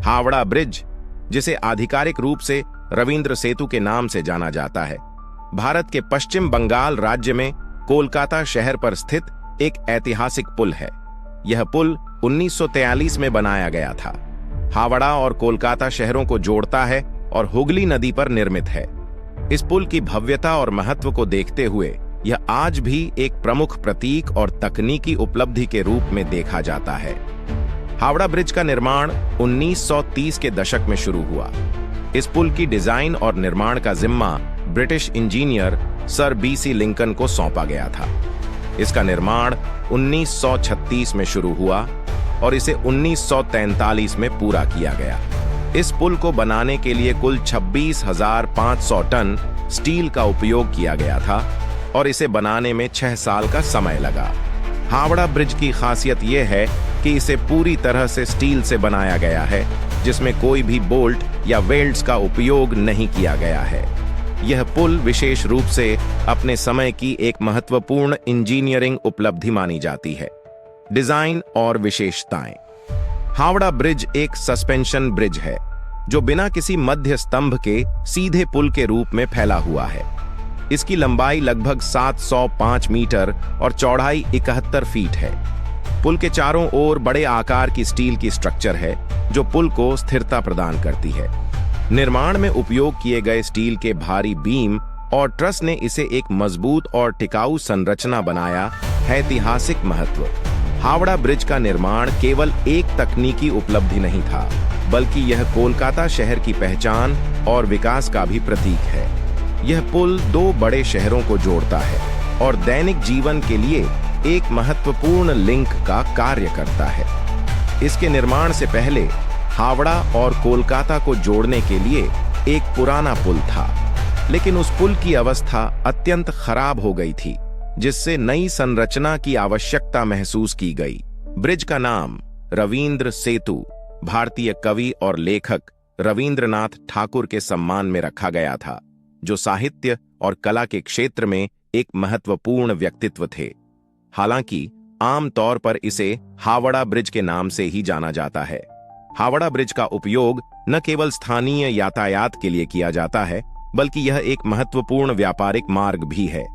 Howrah bridge, जिसे आधिकारिक रूप से रविंद्र सेतु के नाम से जाना जाता है, भारत के पश्चिम बंगाल राज्य में कोलकाता शहर पर स्थित एक ऐतिहासिक पुल है। यह पुल 1943 में बनाया गया था। हावड़ा और कोलकाता शहरों को जोड़ता है और हुगली नदी पर निर्मित है। इस पुल की भव्यता और महत्व को देखते हुए यह आज भी एक प्रमुख प्रतीक और तकनीकी उपलब्धि के रूप में देखा जाता है। हावड़ा ब्रिज का निर्माण 1930 के दशक में शुरू हुआ। इस पुल की डिजाइन और निर्माण का जिम्मा British engineer sir BC Lincoln को सौंपा गया था। इसका निर्माण 1936 में शुरू हुआ और इसे 1943 में पूरा किया गया। इस पुल को बनाने के लिए कुल 26,500 टन स्टील का उपयोग किया गया था और इसे बनाने में 6 साल का समय लगा। हावड़ा ब्रिज की खासियत यह है कि इसे पूरी तरह से स्टील से बनाया गया है, जिसमें कोई भी बोल्ट या वेल्ड्स का उपयोग नहीं किया गया है। यह पुल विशेष रूप से अपने समय की एक महत्वपूर्ण इंजीनियरिंग उपलब्धि मानी जाती है। डिजाइन और विशेषताएं। हावड़ा ब्रिज एक सस्पेंशन ब्रिज है जो बिना किसी मध्य स्तंभ के सीधे पुल के रूप में फैला हुआ है। इसकी लंबाई लगभग 705 मीटर और चौड़ाई 71 फीट है। पुल के चारों ओर बड़े आकार की स्टील की स्ट्रक्चर है जो पुल को स्थिरता प्रदान करती है। निर्माण में उपयोग किए गए स्टील के भारी बीम और ट्रस ने इसे एक मजबूत और टिकाऊ संरचना बनाया है। ऐतिहासिक महत्व। हावड़ा ब्रिज का निर्माण केवल एक तकनीकी उपलब्धि नहीं था, बल्कि यह कोलकाता शहर की पहचान और विकास का भी प्रतीक है। यह पुल 2 बड़े शहरों को जोड़ता है और दैनिक जीवन के लिए एक महत्वपूर्ण लिंक का कार्य करता है। इसके निर्माण से पहले हावड़ा और कोलकाता को जोड़ने के लिए एक पुराना पुल था, लेकिन उस पुल की अवस्था अत्यंत खराब हो गई थी, जिससे नई संरचना की आवश्यकता महसूस की गई। ब्रिज का नाम रविंद्र सेतु भारतीय कवि और लेखक रविंद्रनाथ ठाकुर के सम्मान में रखा गया था, जो साहित्य और कला के क्षेत्र में एक महत्वपूर्ण व्यक्तित्व थे। हालांकि आम तौर पर इसे हावड़ा ब्रिज के नाम से ही जाना जाता है। हावड़ा ब्रिज का उपयोग न केवल स्थानीय यातायात के लिए किया जाता है, बल्कि यह एक महत्वपूर्ण व्यापारिक मार्ग भी है।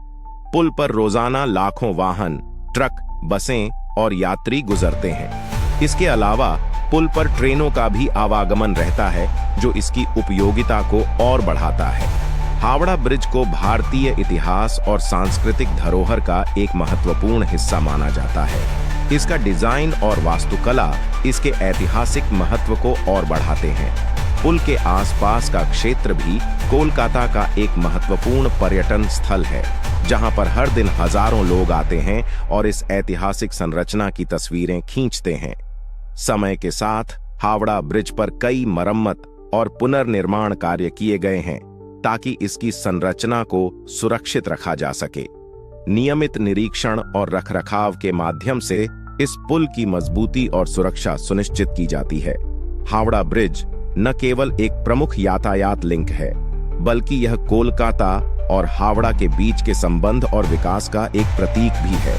पुल पर रोजाना लाखों वाहन, ट्रक, बसें और यात्री गुजरते हैं। इसके अलावा पुल पर ट्रेनों का भी आवागमन रहता है, जो इसकी उपयोगिता को और बढ़ाता है। हावड़ा ब्रिज को भारतीय इतिहास और सांस्कृतिक धरोहर का एक महत्वपूर्ण हिस्सा माना जाता है। इसका डिजाइन और वास्तुकला इसके ऐतिहासिक महत्व को और बढ़ाते हैं। पुल के आसपास का क्षेत्र भी कोलकाता का एक महत्वपूर्ण पर्यटन स्थल है, जहां पर हर दिन हजारों लोग आते हैं और इस ऐतिहासिक संरचना की तस्वीरें खींचते हैं। समय के साथ हावड़ा ब्रिज पर कई मरम्मत और पुनर्निर्माण कार्य किए गए हैं, ताकि इसकी संरचना को सुरक्षित रखा जा सके। नियमित निरीक्षण और रखरखाव के माध्यम से इस पुल की मजबूती और सुरक्षा सुनिश्चित की जाती है। हावड़ा ब्रिज न केवल एक प्रमुख यातायात लिंक है, बल्कि यह कोलकाता और हावड़ा के बीच के संबंध और विकास का एक प्रतीक भी है।